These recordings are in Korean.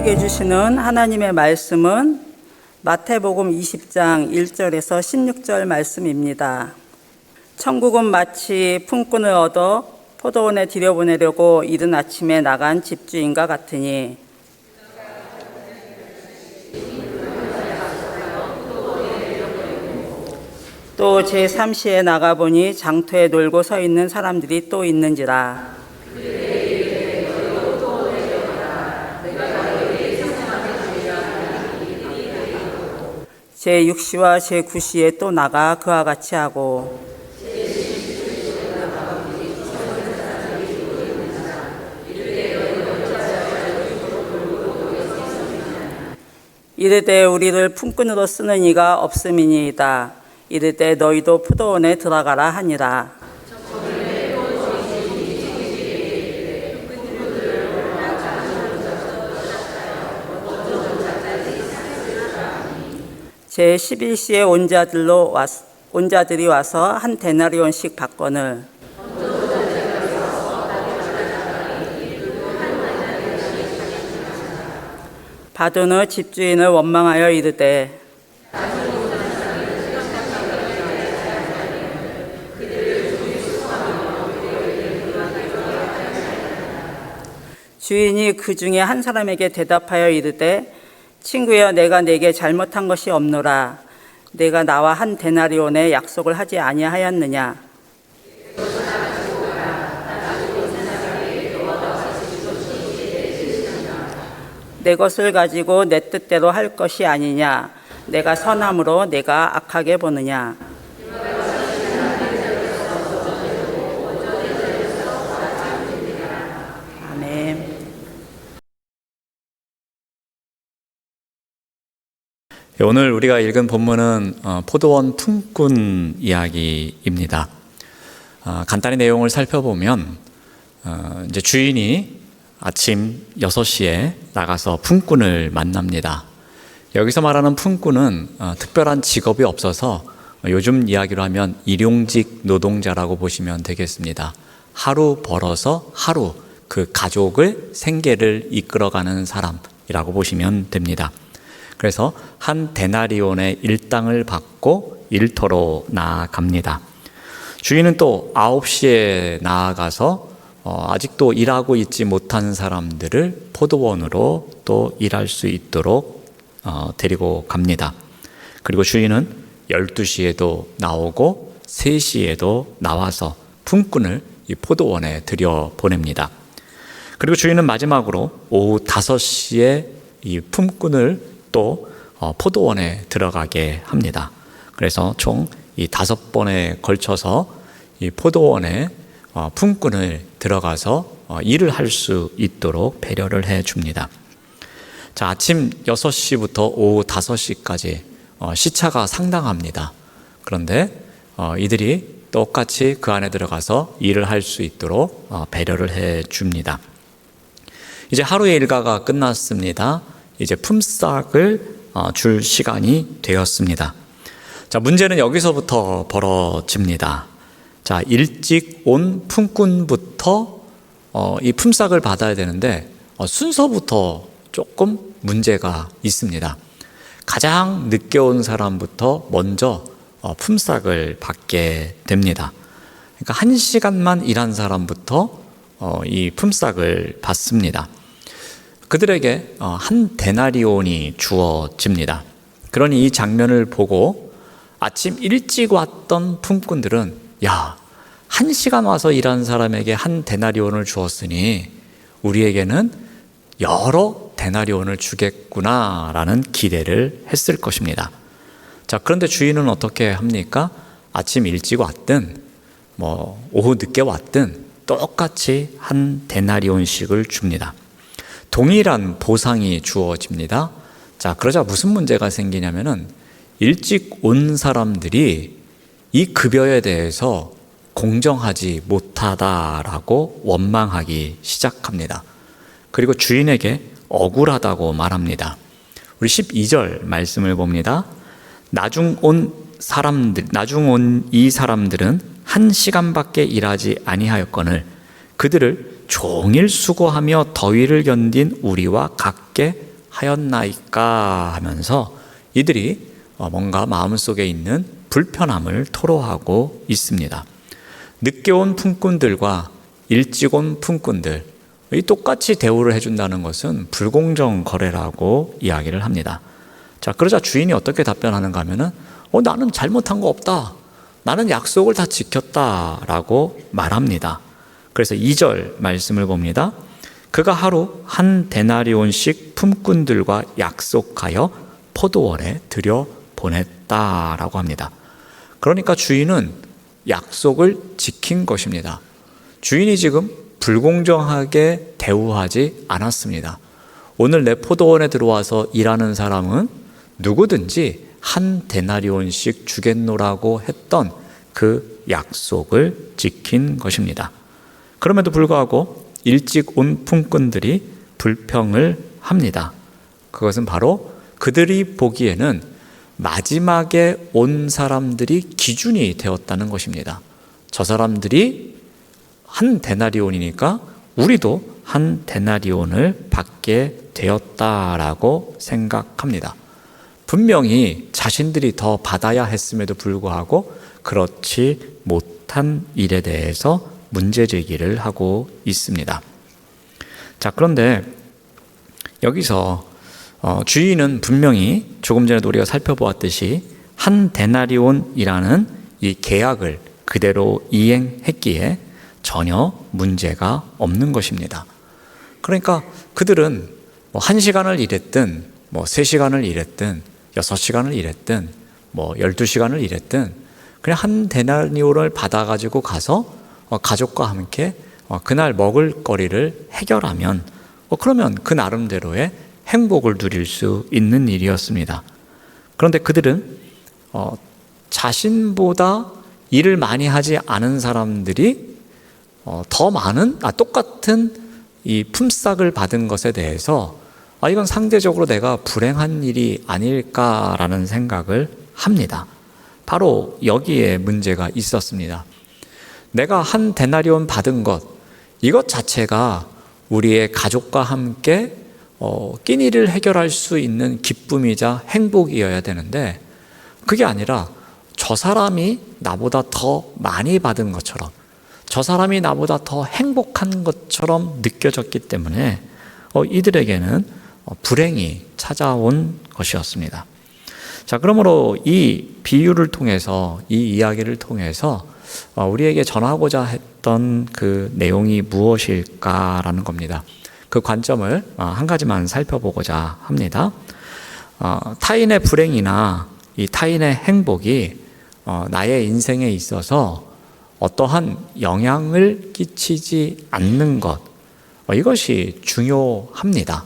우리에게 주시는 하나님의 말씀은 마태복음 20장 1절에서 16절 말씀입니다. 천국은 마치 품꾼을 얻어 포도원에 들여보내려고 이른 아침에 나간 집주인과 같으니 또 제3시에 나가보니 장터에 놀고 서 있는 사람들이 또 있는지라. 제6시와 제9시에 또 나가 그와 같이 하고 이르되 우리를 품꾼으로 쓰는 이가 없음이니이다. 이르되 너희도 포도원에 들어가라 하니라. 제11시에 온 자들이 와서 한 데나리온씩 받거늘 받은 후 집주인을 원망하여 이르되 주인이 그 중에 한 사람에게 대답하여 이르되 친구여, 내가 네게 잘못한 것이 없노라. 내가 나와 한 데나리온의 약속을 하지 아니하였느냐? 내 것을 가지고 내 뜻대로 할 것이 아니냐? 내가 선함으로 내가 악하게 보느냐? 아멘. 오늘 우리가 읽은 본문은 포도원 품꾼 이야기입니다. 간단히 내용을 살펴보면 이제 주인이 아침 6시에 나가서 품꾼을 만납니다. 여기서 말하는 품꾼은 특별한 직업이 없어서 요즘 이야기로 하면 일용직 노동자라고 보시면 되겠습니다. 하루 벌어서 하루 그 가족을 생계를 이끌어가는 사람이라고 보시면 됩니다. 그래서 한 데나리온의 일당을 받고 일터로 나아갑니다. 주인은 또 9시에 나아가서 아직도 일하고 있지 못한 사람들을 포도원으로 또 일할 수 있도록 데리고 갑니다. 그리고 주인은 12시에도 나오고 3시에도 나와서 품꾼을 이 포도원에 들여보냅니다. 그리고 주인은 마지막으로 오후 5시에 이 품꾼을 또 포도원에 들어가게 합니다. 그래서 총 이 5번에 걸쳐서 이 포도원에 품꾼을 들어가서 일을 할 수 있도록 배려를 해 줍니다. 자, 아침 6시부터 오후 5시까지 시차가 상당합니다. 그런데 이들이 똑같이 그 안에 들어가서 일을 할 수 있도록 배려를 해 줍니다. 이제 하루의 일과가 끝났습니다. 이제 품삯을 줄 시간이 되었습니다. 자, 문제는 여기서부터 벌어집니다. 자, 일찍 온 품꾼부터 이 품삯을 받아야 되는데 순서부터 조금 문제가 있습니다. 가장 늦게 온 사람부터 먼저 품삯을 받게 됩니다. 그러니까 1시간만 일한 사람부터 이 품삯을 받습니다. 그들에게 한 데나리온이 주어집니다. 그러니 이 장면을 보고 아침 일찍 왔던 품꾼들은 야, 1시간 와서 일한 사람에게 한 데나리온을 주었으니 우리에게는 여러 데나리온을 주겠구나라는 기대를 했을 것입니다. 자, 그런데 주인은 어떻게 합니까? 아침 일찍 왔든 오후 늦게 왔든 똑같이 한 데나리온씩을 줍니다. 동일한 보상이 주어집니다. 자, 그러자 무슨 문제가 생기냐면은 일찍 온 사람들이 이 급여에 대해서 공정하지 못하다라고 원망하기 시작합니다. 그리고 주인에게 억울하다고 말합니다. 우리 12절 말씀을 봅니다. 나중 온 이 사람들은 1시간밖에 일하지 아니하였거늘 그들을 종일 수고하며 더위를 견딘 우리와 같게 하였나이까 하면서 이들이 뭔가 마음속에 있는 불편함을 토로하고 있습니다. 늦게 온 품꾼들과 일찍 온 품꾼들, 이 똑같이 대우를 해준다는 것은 불공정 거래라고 이야기를 합니다. 자, 그러자 주인이 어떻게 답변하는가 하면은 나는 잘못한 거 없다. 나는 약속을 다 지켰다라고 말합니다. 그래서 2절 말씀을 봅니다. 그가 하루 한 데나리온씩 품꾼들과 약속하여 포도원에 들여 보냈다라고 합니다. 그러니까 주인은 약속을 지킨 것입니다. 주인이 지금 불공정하게 대우하지 않았습니다. 오늘 내 포도원에 들어와서 일하는 사람은 누구든지 한 데나리온씩 주겠노라고 했던 그 약속을 지킨 것입니다. 그럼에도 불구하고 일찍 온 품꾼들이 불평을 합니다. 그것은 바로 그들이 보기에는 마지막에 온 사람들이 기준이 되었다는 것입니다. 저 사람들이 한 데나리온이니까 우리도 한 데나리온을 받게 되었다라고 생각합니다. 분명히 자신들이 더 받아야 했음에도 불구하고 그렇지 못한 일에 대해서 문제 제기를 하고 있습니다. 자, 그런데 여기서 주인은 분명히 조금 전에도 우리가 살펴보았듯이 한 데나리온이라는 이 계약을 그대로 이행했기에 전혀 문제가 없는 것입니다. 그러니까 그들은 1시간을 일했든 3시간을 일했든 6시간을 일했든 12시간을 일했든 그냥 한 데나리온을 받아가지고 가서 가족과 함께 그날 먹을 거리를 해결하면 그러면 그 나름대로의 행복을 누릴 수 있는 일이었습니다. 그런데 그들은 자신보다 일을 많이 하지 않은 사람들이 더 많은 똑같은 이 품삯을 받은 것에 대해서 이건 상대적으로 내가 불행한 일이 아닐까라는 생각을 합니다. 바로 여기에 문제가 있었습니다. 내가 한 데나리온 받은 것, 이것 자체가 우리의 가족과 함께 끼니를 해결할 수 있는 기쁨이자 행복이어야 되는데 그게 아니라 저 사람이 나보다 더 많이 받은 것처럼 저 사람이 나보다 더 행복한 것처럼 느껴졌기 때문에 이들에게는 불행이 찾아온 것이었습니다. 자, 그러므로 이 비유를 통해서 이 이야기를 통해서 우리에게 전하고자 했던 그 내용이 무엇일까라는 겁니다. 그 관점을 한 가지만 살펴보고자 합니다. 타인의 불행이나 이 타인의 행복이 나의 인생에 있어서 어떠한 영향을 끼치지 않는 것, 이것이 중요합니다.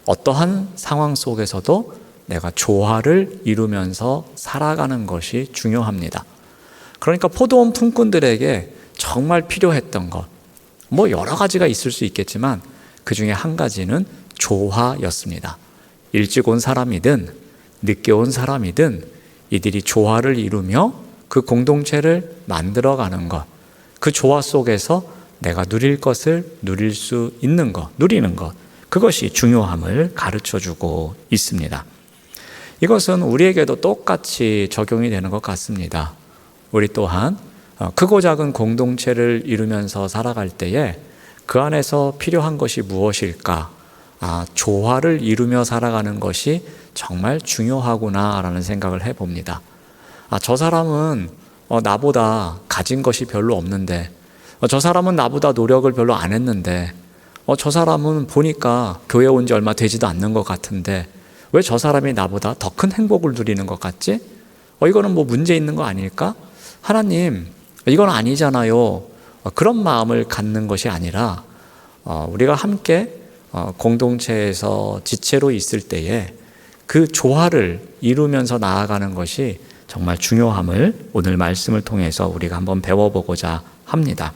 어떠한 상황 속에서도 내가 조화를 이루면서 살아가는 것이 중요합니다. 그러니까 포도원 품꾼들에게 정말 필요했던 것, 여러 가지가 있을 수 있겠지만 그 중에 한 가지는 조화였습니다. 일찍 온 사람이든 늦게 온 사람이든 이들이 조화를 이루며 그 공동체를 만들어가는 것, 그 조화 속에서 내가 누릴 것을 누릴 수 있는 것, 누리는 것, 그것이 중요함을 가르쳐주고 있습니다. 이것은 우리에게도 똑같이 적용이 되는 것 같습니다. 우리 또한 크고 작은 공동체를 이루면서 살아갈 때에 그 안에서 필요한 것이 무엇일까? 조화를 이루며 살아가는 것이 정말 중요하구나라는 생각을 해봅니다. 저 사람은 나보다 가진 것이 별로 없는데, 저 사람은 나보다 노력을 별로 안 했는데, 저 사람은 보니까 교회 온 지 얼마 되지도 않는 것 같은데 왜 저 사람이 나보다 더 큰 행복을 누리는 것 같지? 이거는 문제 있는 거 아닐까? 하나님, 이건 아니잖아요. 그런 마음을 갖는 것이 아니라 우리가 함께 공동체에서 지체로 있을 때에 그 조화를 이루면서 나아가는 것이 정말 중요함을 오늘 말씀을 통해서 우리가 한번 배워보고자 합니다.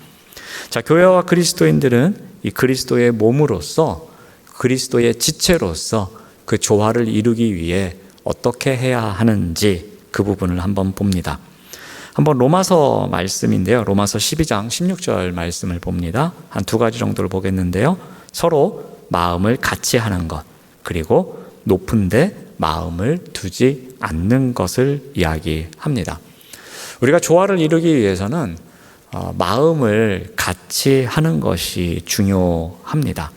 자, 교회와 그리스도인들은 이 그리스도의 몸으로서 그리스도의 지체로서 그 조화를 이루기 위해 어떻게 해야 하는지 그 부분을 한번 봅니다. 한번 로마서 말씀인데요. 로마서 12장 16절 말씀을 봅니다. 한 두 가지 정도를 보겠는데요. 서로 마음을 같이 하는 것, 그리고 높은데 마음을 두지 않는 것을 이야기합니다. 우리가 조화를 이루기 위해서는 마음을 같이 하는 것이 중요합니다.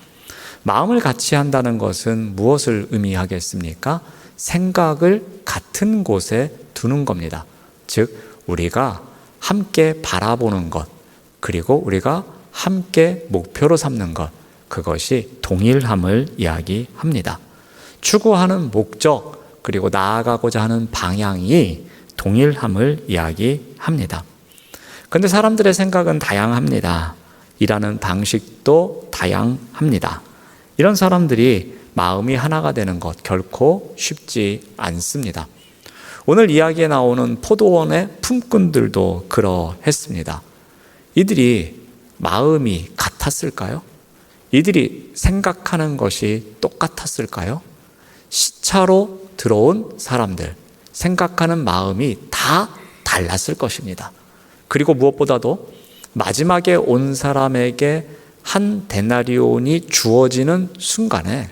마음을 같이 한다는 것은 무엇을 의미하겠습니까? 생각을 같은 곳에 두는 겁니다. 즉, 우리가 함께 바라보는 것, 그리고 우리가 함께 목표로 삼는 것, 그것이 동일함을 이야기합니다. 추구하는 목적, 그리고 나아가고자 하는 방향이 동일함을 이야기합니다. 그런데 사람들의 생각은 다양합니다. 일하는 방식도 다양합니다. 이런 사람들이 마음이 하나가 되는 것 결코 쉽지 않습니다. 오늘 이야기에 나오는 포도원의 품꾼들도 그러했습니다. 이들이 마음이 같았을까요? 이들이 생각하는 것이 똑같았을까요? 시차로 들어온 사람들, 생각하는 마음이 다 달랐을 것입니다. 그리고 무엇보다도 마지막에 온 사람에게 한 데나리온이 주어지는 순간에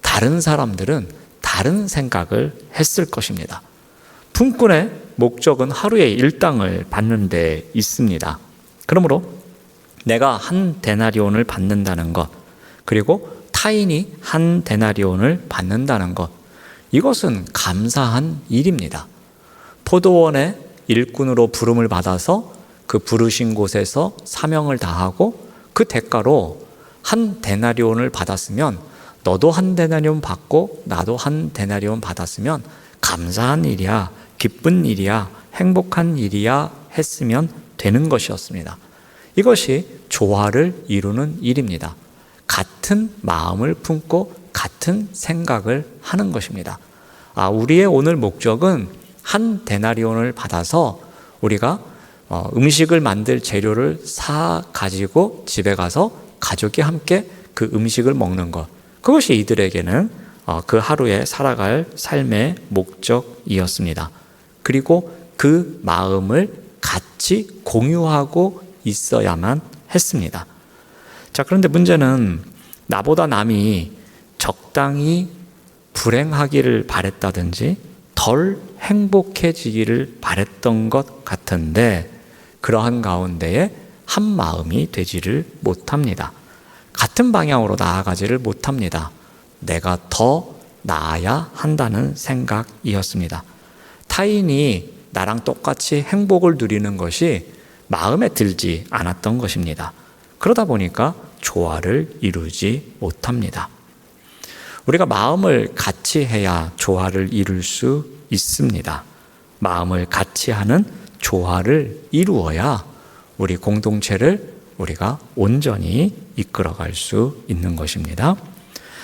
다른 사람들은 다른 생각을 했을 것입니다. 품꾼의 목적은 하루의 일당을 받는 데 있습니다. 그러므로 내가 한 데나리온을 받는다는 것, 그리고 타인이 한 데나리온을 받는다는 것, 이것은 감사한 일입니다. 포도원의 일꾼으로 부름을 받아서 그 부르신 곳에서 사명을 다하고 그 대가로 한 데나리온을 받았으면, 너도 한 데나리온 받고 나도 한 데나리온 받았으면 감사한 일이야, 기쁜 일이야, 행복한 일이야 했으면 되는 것이었습니다. 이것이 조화를 이루는 일입니다. 같은 마음을 품고 같은 생각을 하는 것입니다. 우리의 오늘 목적은 한 데나리온을 받아서 우리가 음식을 만들 재료를 사 가지고 집에 가서 가족이 함께 그 음식을 먹는 것, 그것이 이들에게는 그 하루에 살아갈 삶의 목적이었습니다. 그리고 그 마음을 같이 공유하고 있어야만 했습니다. 자, 그런데 문제는 나보다 남이 적당히 불행하기를 바랬다든지 덜 행복해지기를 바랬던 것 같은데, 그러한 가운데에 한 마음이 되지를 못합니다. 같은 방향으로 나아가지를 못합니다. 내가 더 나아야 한다는 생각이었습니다. 타인이 나랑 똑같이 행복을 누리는 것이 마음에 들지 않았던 것입니다. 그러다 보니까 조화를 이루지 못합니다. 우리가 마음을 같이 해야 조화를 이룰 수 있습니다. 마음을 같이 하는 조화를 이루어야 우리 공동체를 우리가 온전히 이끌어갈 수 있는 것입니다.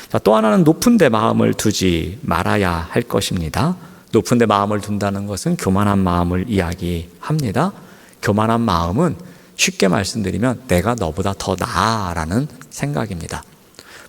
자, 또 하나는 높은 데 마음을 두지 말아야 할 것입니다. 높은 데 마음을 둔다는 것은 교만한 마음을 이야기합니다. 교만한 마음은 쉽게 말씀드리면 내가 너보다 더 나아라는 생각입니다.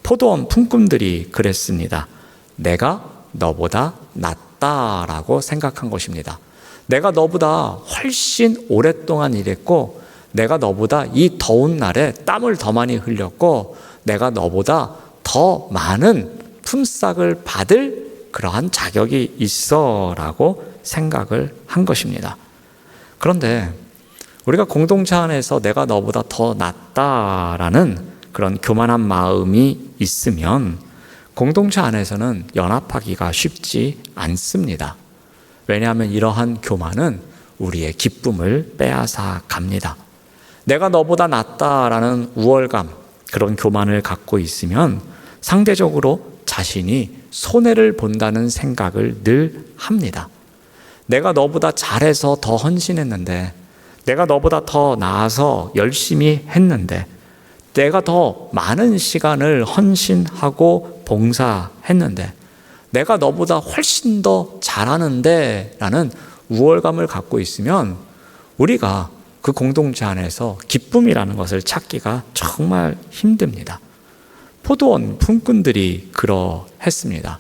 포도원 품꾼들이 그랬습니다. 내가 너보다 낫다라고 생각한 것입니다. 내가 너보다 훨씬 오랫동안 일했고, 내가 너보다 이 더운 날에 땀을 더 많이 흘렸고, 내가 너보다 더 많은 품삯을 받을 그러한 자격이 있어라고 생각을 한 것입니다. 그런데 우리가 공동체 안에서 내가 너보다 더 낫다라는 그런 교만한 마음이 있으면 공동체 안에서는 연합하기가 쉽지 않습니다. 왜냐하면 이러한 교만은 우리의 기쁨을 빼앗아 갑니다. 내가 너보다 낫다라는 우월감, 그런 교만을 갖고 있으면 상대적으로 자신이 손해를 본다는 생각을 늘 합니다. 내가 너보다 잘해서 더 헌신했는데, 내가 너보다 더 나아서 열심히 했는데, 내가 더 많은 시간을 헌신하고 봉사했는데, 내가 너보다 훨씬 더 잘하는데 라는 우월감을 갖고 있으면 우리가 그 공동체 안에서 기쁨이라는 것을 찾기가 정말 힘듭니다. 포도원 품꾼들이 그러했습니다.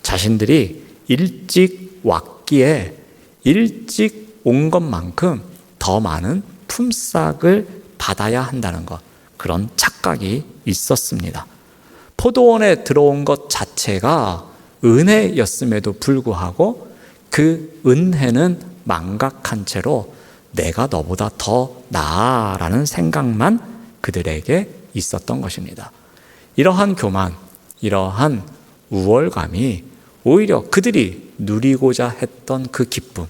자신들이 일찍 왔기에 일찍 온 것만큼 더 많은 품삯을 받아야 한다는 것, 그런 착각이 있었습니다. 포도원에 들어온 것 자체가 은혜였음에도 불구하고 그 은혜는 망각한 채로 내가 너보다 더 나아라는 생각만 그들에게 있었던 것입니다. 이러한 교만, 이러한 우월감이 오히려 그들이 누리고자 했던 그 기쁨,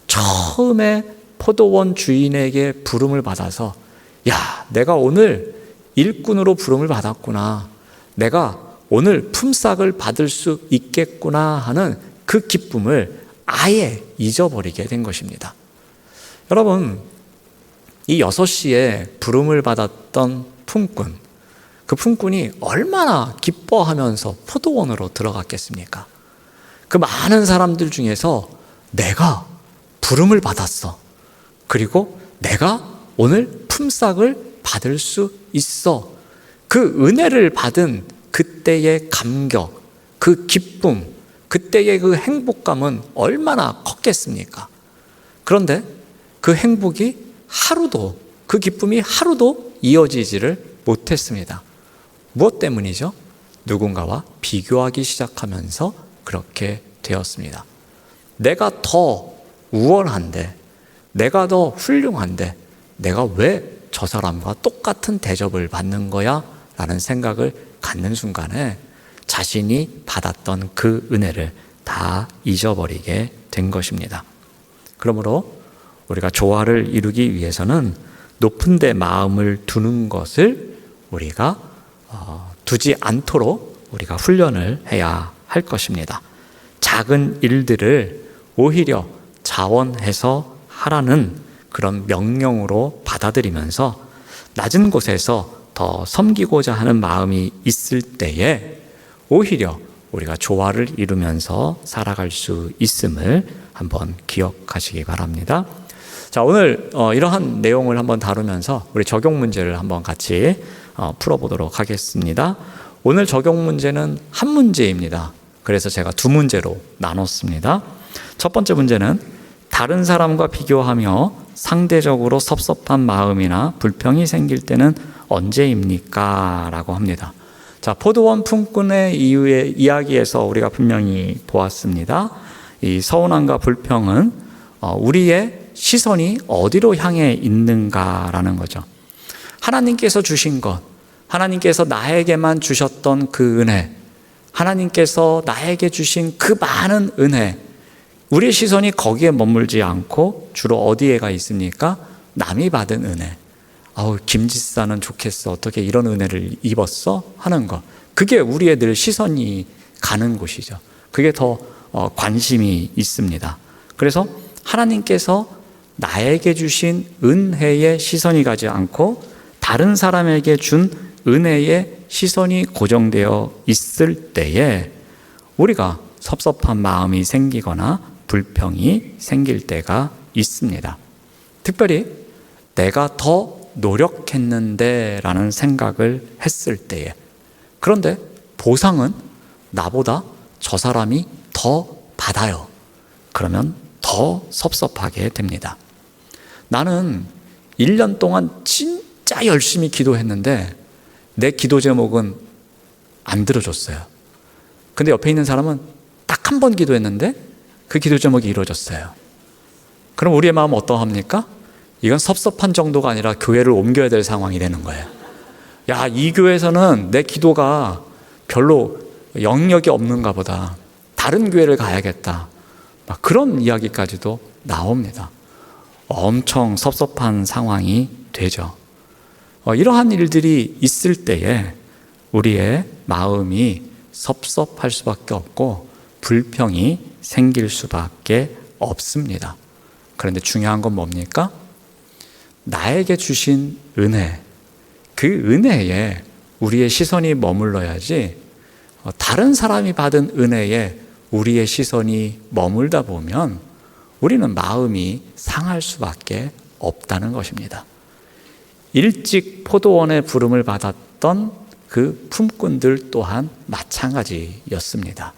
처음에 포도원 주인에게 부름을 받아서 야, 내가 오늘 일꾼으로 부름을 받았구나, 내가 오늘 품삯을 받을 수 있겠구나 하는 그 기쁨을 아예 잊어버리게 된 것입니다. 여러분, 이 6시에 부름을 받았던 품꾼, 그 품꾼이 얼마나 기뻐하면서 포도원으로 들어갔겠습니까? 그 많은 사람들 중에서 내가 부름을 받았어, 그리고 내가 오늘 품삯을 받을 수 있어, 그 은혜를 받은 그때의 감격, 그 기쁨, 그때의 그 행복감은 얼마나 컸겠습니까? 그런데 그 행복이 하루도, 그 기쁨이 하루도 이어지지를 못했습니다. 무엇 때문이죠? 누군가와 비교하기 시작하면서 그렇게 되었습니다. 내가 더 우월한데, 내가 더 훌륭한데 내가 왜 저 사람과 똑같은 대접을 받는 거야? 라는 생각을 갖는 순간에 자신이 받았던 그 은혜를 다 잊어버리게 된 것입니다. 그러므로 우리가 조화를 이루기 위해서는 높은 데 마음을 두는 것을 우리가 두지 않도록 우리가 훈련을 해야 할 것입니다. 작은 일들을 오히려 자원해서 하라는 그런 명령으로 받아들이면서 낮은 곳에서 더 섬기고자 하는 마음이 있을 때에 오히려 우리가 조화를 이루면서 살아갈 수 있음을 한번 기억하시기 바랍니다. 자, 오늘 이러한 내용을 한번 다루면서 우리 적용 문제를 한번 같이 풀어보도록 하겠습니다. 오늘 적용 문제는 한 문제입니다. 그래서 제가 두 문제로 나눴습니다. 첫 번째 문제는 다른 사람과 비교하며 상대적으로 섭섭한 마음이나 불평이 생길 때는 언제입니까? 라고 합니다. 자, 포도원 품꾼의 이유의 이야기에서 우리가 분명히 보았습니다. 이 서운함과 불평은 우리의 시선이 어디로 향해 있는가라는 거죠. 하나님께서 주신 것, 하나님께서 나에게만 주셨던 그 은혜, 하나님께서 나에게 주신 그 많은 은혜, 우리의 시선이 거기에 머물지 않고 주로 어디에 가 있습니까? 남이 받은 은혜. 아우, 김지사는 좋겠어, 어떻게 이런 은혜를 입었어? 하는 것. 그게 우리의 늘 시선이 가는 곳이죠. 그게 더 관심이 있습니다. 그래서 하나님께서 나에게 주신 은혜에 시선이 가지 않고 다른 사람에게 준 은혜에 시선이 고정되어 있을 때에 우리가 섭섭한 마음이 생기거나 불평이 생길 때가 있습니다. 특별히 내가 더 노력했는데 라는 생각을 했을 때에, 그런데 보상은 나보다 저 사람이 더 받아요. 그러면 더 섭섭하게 됩니다. 나는 1년 동안 진짜 열심히 기도했는데 내 기도 제목은 안 들어줬어요. 근데 옆에 있는 사람은 딱 한 번 기도했는데 그 기도 제목이 이루어졌어요. 그럼 우리의 마음은 어떠합니까? 이건 섭섭한 정도가 아니라 교회를 옮겨야 될 상황이 되는 거예요. 야, 이 교회에서는 내 기도가 별로 영역이 없는가 보다. 다른 교회를 가야겠다. 막 그런 이야기까지도 나옵니다. 엄청 섭섭한 상황이 되죠. 이러한 일들이 있을 때에 우리의 마음이 섭섭할 수밖에 없고 불평이 생길 수밖에 없습니다. 그런데 중요한 건 뭡니까? 나에게 주신 은혜, 그 은혜에 우리의 시선이 머물러야지 다른 사람이 받은 은혜에 우리의 시선이 머물다 보면 우리는 마음이 상할 수밖에 없다는 것입니다. 일찍 포도원의 부름을 받았던 그 품꾼들 또한 마찬가지였습니다.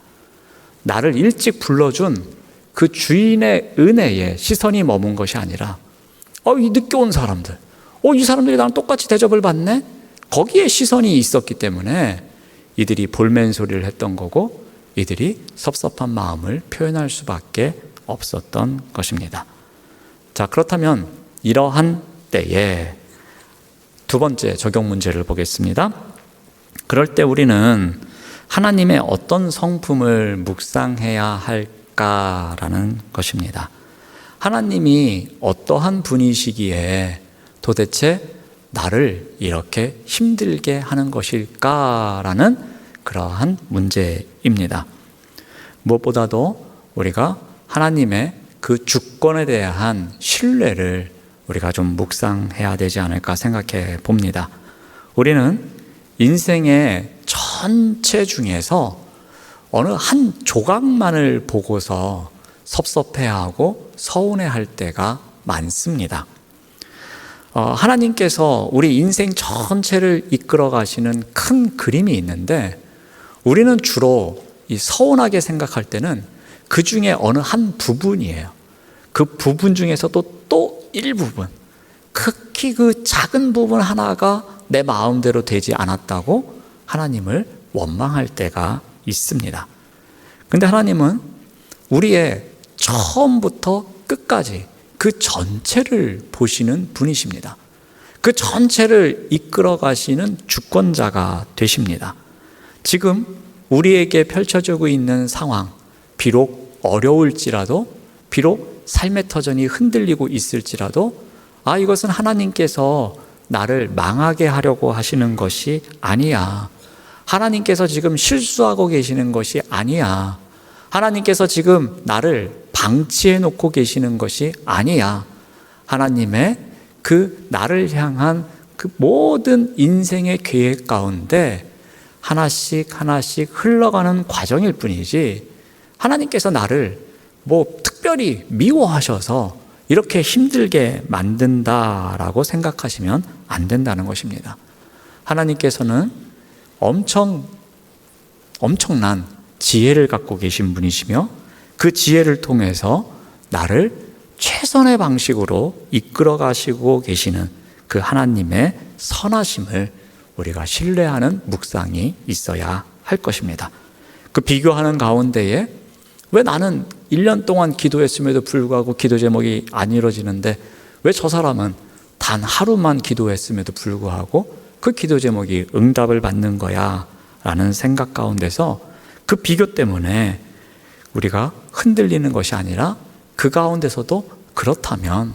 나를 일찍 불러준 그 주인의 은혜에 시선이 머문 것이 아니라 이 늦게 온 사람들, 이 사람들이 나랑 똑같이 대접을 받네? 거기에 시선이 있었기 때문에 이들이 볼멘 소리를 했던 거고 이들이 섭섭한 마음을 표현할 수밖에 없었던 것입니다. 자, 그렇다면 이러한 때에 두 번째 적용 문제를 보겠습니다. 그럴 때 우리는 하나님의 어떤 성품을 묵상해야 할까라는 것입니다. 하나님이 어떠한 분이시기에 도대체 나를 이렇게 힘들게 하는 것일까라는 그러한 문제입니다. 무엇보다도 우리가 하나님의 그 주권에 대한 신뢰를 우리가 좀 묵상해야 되지 않을까 생각해 봅니다. 우리는 인생의 전체 중에서 어느 한 조각만을 보고서 섭섭해하고 서운해할 때가 많습니다. 하나님께서 우리 인생 전체를 이끌어 가시는 큰 그림이 있는데 우리는 주로 이 서운하게 생각할 때는 그 중에 어느 한 부분이에요. 그 부분 중에서도 또 일부분, 극히 그 작은 부분 하나가 내 마음대로 되지 않았다고 하나님을 원망할 때가 있습니다. 근데 하나님은 우리의 처음부터 끝까지 그 전체를 보시는 분이십니다. 그 전체를 이끌어 가시는 주권자가 되십니다. 지금 우리에게 펼쳐지고 있는 상황, 비록 어려울지라도, 비록 삶의 터전이 흔들리고 있을지라도, 이것은 하나님께서 나를 망하게 하려고 하시는 것이 아니야. 하나님께서 지금 실수하고 계시는 것이 아니야. 하나님께서 지금 나를 방치해 놓고 계시는 것이 아니야. 하나님의 그 나를 향한 그 모든 인생의 계획 가운데 하나씩 하나씩 흘러가는 과정일 뿐이지, 하나님께서 나를 특별히 미워하셔서 이렇게 힘들게 만든다라고 생각하시면 안 된다는 것입니다. 하나님께서는 엄청난 지혜를 갖고 계신 분이시며 그 지혜를 통해서 나를 최선의 방식으로 이끌어 가시고 계시는 그 하나님의 선하심을 우리가 신뢰하는 묵상이 있어야 할 것입니다. 그 비교하는 가운데에 왜 나는 1년 동안 기도했음에도 불구하고 기도 제목이 안 이루어지는데 왜 저 사람은 단 하루만 기도했음에도 불구하고 그 기도 제목이 응답을 받는 거야 라는 생각 가운데서 그 비교 때문에 우리가 흔들리는 것이 아니라 그 가운데서도 그렇다면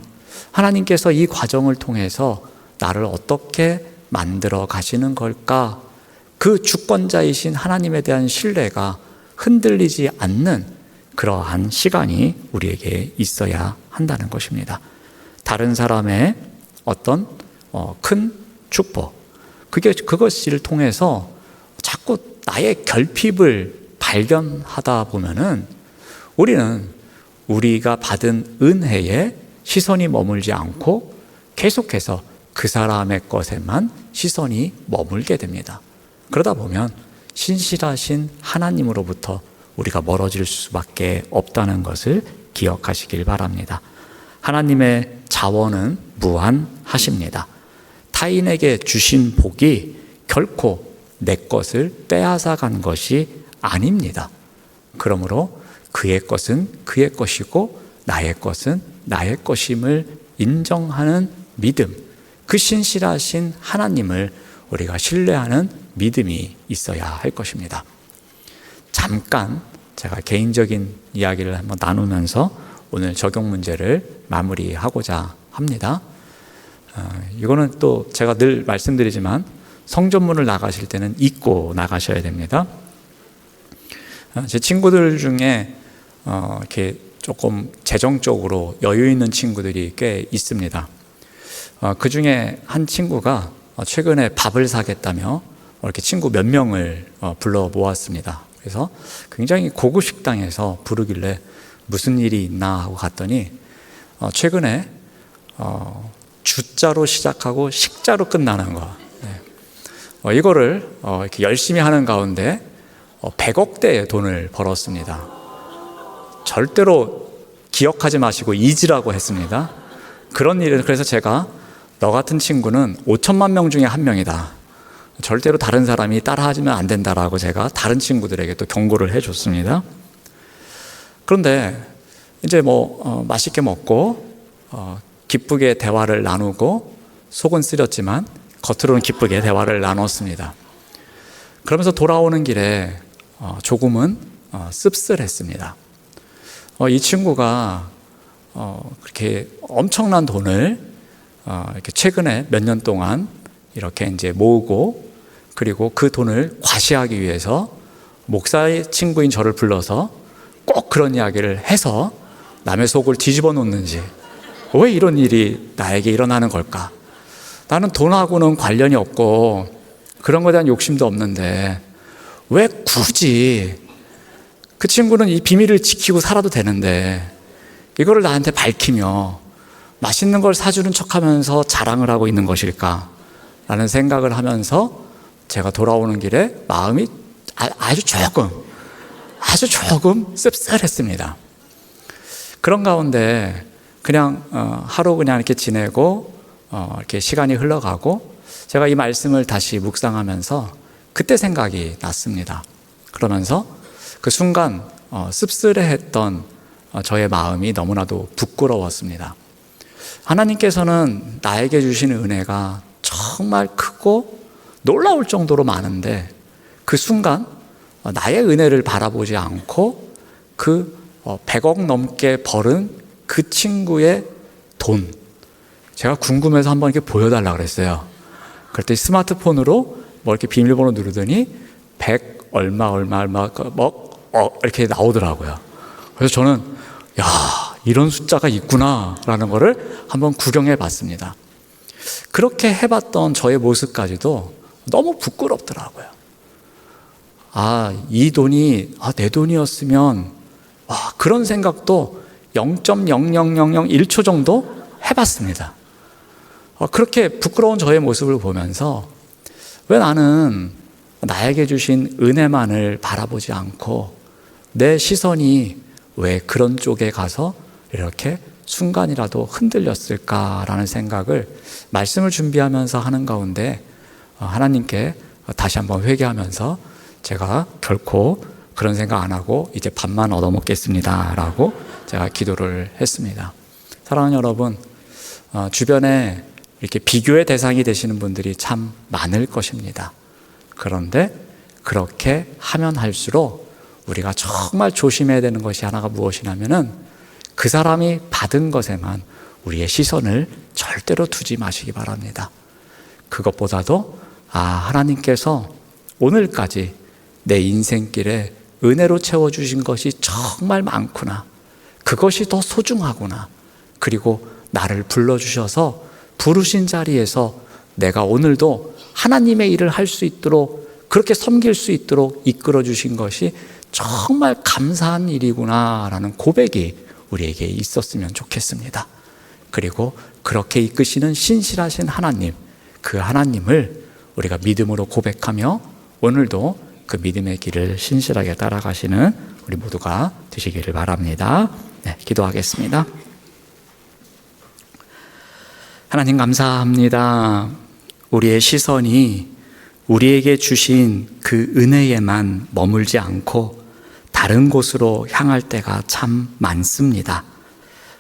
하나님께서 이 과정을 통해서 나를 어떻게 만들어 가시는 걸까? 그 주권자이신 하나님에 대한 신뢰가 흔들리지 않는 그러한 시간이 우리에게 있어야 한다는 것입니다. 다른 사람의 어떤 큰 축복, 그것을 통해서 자꾸 나의 결핍을 발견하다 보면은 우리는 우리가 받은 은혜에 시선이 머물지 않고 계속해서 그 사람의 것에만 시선이 머물게 됩니다. 그러다 보면 신실하신 하나님으로부터 우리가 멀어질 수밖에 없다는 것을 기억하시길 바랍니다. 하나님의 자원은 무한하십니다. 타인에게 주신 복이 결코 내 것을 빼앗아 간 것이 아닙니다. 그러므로 그의 것은 그의 것이고 나의 것은 나의 것임을 인정하는 믿음, 그 신실하신 하나님을 우리가 신뢰하는 믿음이 있어야 할 것입니다. 잠깐 제가 개인적인 이야기를 한번 나누면서 오늘 적용 문제를 마무리하고자 합니다. 이거는 또 제가 늘 말씀드리지만 성전문을 나가실 때는 입고 나가셔야 됩니다. 제 친구들 중에 이렇게 조금 재정적으로 여유 있는 친구들이 꽤 있습니다. 그 중에 한 친구가 최근에 밥을 사겠다며 이렇게 친구 몇 명을 불러 모았습니다. 그래서 굉장히 고급 식당에서 부르길래 무슨 일이 있나 하고 갔더니 최근에 주자로 시작하고 식자로 끝나는 거, 이거를 이렇게 열심히 하는 가운데 100억대의 돈을 벌었습니다. 절대로 기억하지 마시고 잊으라고 했습니다. 그런 일은, 그래서 제가 너 같은 친구는 5천만 명 중에 한 명이다. 절대로 다른 사람이 따라하면 안 된다라고 제가 다른 친구들에게 또 경고를 해줬습니다. 그런데 이제 맛있게 먹고 기쁘게 대화를 나누고 속은 쓰렸지만 겉으로는 기쁘게 대화를 나눴습니다. 그러면서 돌아오는 길에 조금은 씁쓸했습니다. 이 친구가 그렇게 엄청난 돈을 이렇게 최근에 몇 년 동안 이렇게 이제 모으고, 그리고 그 돈을 과시하기 위해서 목사의 친구인 저를 불러서 꼭 그런 이야기를 해서 남의 속을 뒤집어 놓는지, 왜 이런 일이 나에게 일어나는 걸까? 나는 돈하고는 관련이 없고 그런 거에 대한 욕심도 없는데 왜 굳이, 그 친구는 이 비밀을 지키고 살아도 되는데 이거를 나한테 밝히며 맛있는 걸 사주는 척하면서 자랑을 하고 있는 것일까? 라는 생각을 하면서 제가 돌아오는 길에 마음이 아주 조금 씁쓸했습니다. 그런 가운데 그냥 하루 그냥 이렇게 지내고 이렇게 시간이 흘러가고 제가 이 말씀을 다시 묵상하면서 그때 생각이 났습니다. 그러면서 그 순간 씁쓸해했던 저의 마음이 너무나도 부끄러웠습니다. 하나님께서는 나에게 주신 은혜가 정말 크고 놀라울 정도로 많은데 그 순간 나의 은혜를 바라보지 않고 그 100억 넘게 벌은 그 친구의 돈, 제가 궁금해서 한번 이렇게 보여달라고 그랬어요. 그랬더니 스마트폰으로 이렇게 비밀번호 누르더니 100 얼마 이렇게 나오더라고요. 그래서 저는 이런 숫자가 있구나라는 거를 한번 구경해 봤습니다. 그렇게 해봤던 저의 모습까지도 너무 부끄럽더라고요. 이 돈이 내 돈이었으면, 그런 생각도 0.00001초 정도 해봤습니다. 그렇게 부끄러운 저의 모습을 보면서 왜 나는 나에게 주신 은혜만을 바라보지 않고 내 시선이 왜 그런 쪽에 가서 이렇게 순간이라도 흔들렸을까라는 생각을 말씀을 준비하면서 하는 가운데 하나님께 다시 한번 회개하면서 제가 결코 그런 생각 안 하고 이제 밥만 얻어먹겠습니다 라고 제가 기도를 했습니다. 사랑하는 여러분, 주변에 이렇게 비교의 대상이 되시는 분들이 참 많을 것입니다. 그런데 그렇게 하면 할수록 우리가 정말 조심해야 되는 것이 하나가 무엇이냐면은 그 사람이 받은 것에만 우리의 시선을 절대로 두지 마시기 바랍니다. 그것보다도 하나님께서 오늘까지 내 인생길에 은혜로 채워주신 것이 정말 많구나, 그것이 더 소중하구나, 그리고 나를 불러주셔서 부르신 자리에서 내가 오늘도 하나님의 일을 할 수 있도록, 그렇게 섬길 수 있도록 이끌어 주신 것이 정말 감사한 일이구나 라는 고백이 우리에게 있었으면 좋겠습니다. 그리고 그렇게 이끄시는 신실하신 하나님, 그 하나님을 우리가 믿음으로 고백하며 오늘도 그 믿음의 길을 신실하게 따라가시는 우리 모두가 되시기를 바랍니다. 기도하겠습니다. 하나님 감사합니다. 우리의 시선이 우리에게 주신 그 은혜에만 머물지 않고 다른 곳으로 향할 때가 참 많습니다.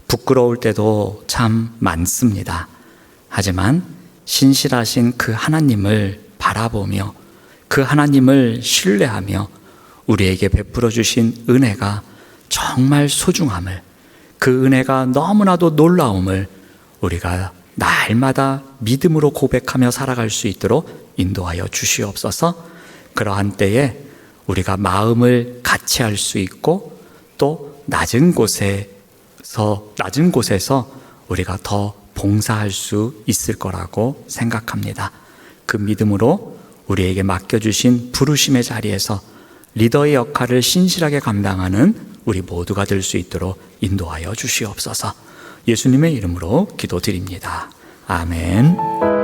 부끄러울 때도 참 많습니다. 하지만 신실하신 그 하나님을 바라보며 그 하나님을 신뢰하며 우리에게 베풀어 주신 은혜가 정말 소중함을, 그 은혜가 너무나도 놀라움을 우리가 날마다 믿음으로 고백하며 살아갈 수 있도록 인도하여 주시옵소서. 그러한 때에 우리가 마음을 같이 할 수 있고 또 낮은 곳에서 우리가 더 봉사할 수 있을 거라고 생각합니다. 그 믿음으로 우리에게 맡겨주신 부르심의 자리에서 리더의 역할을 신실하게 감당하는 우리 모두가 될 수 있도록 인도하여 주시옵소서. 예수님의 이름으로 기도드립니다. 아멘.